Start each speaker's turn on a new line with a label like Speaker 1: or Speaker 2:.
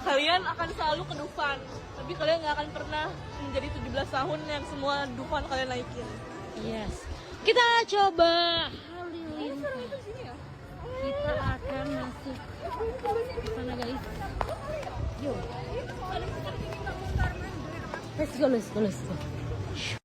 Speaker 1: Kalian akan selalu ke Dufan, tapi kalian nggak akan pernah menjadi 17 tahun yang semua Dufan kalian naikin.
Speaker 2: Yes. Kita coba halilintar. Kita akan masuk ke sana guys. Yo. Let's go.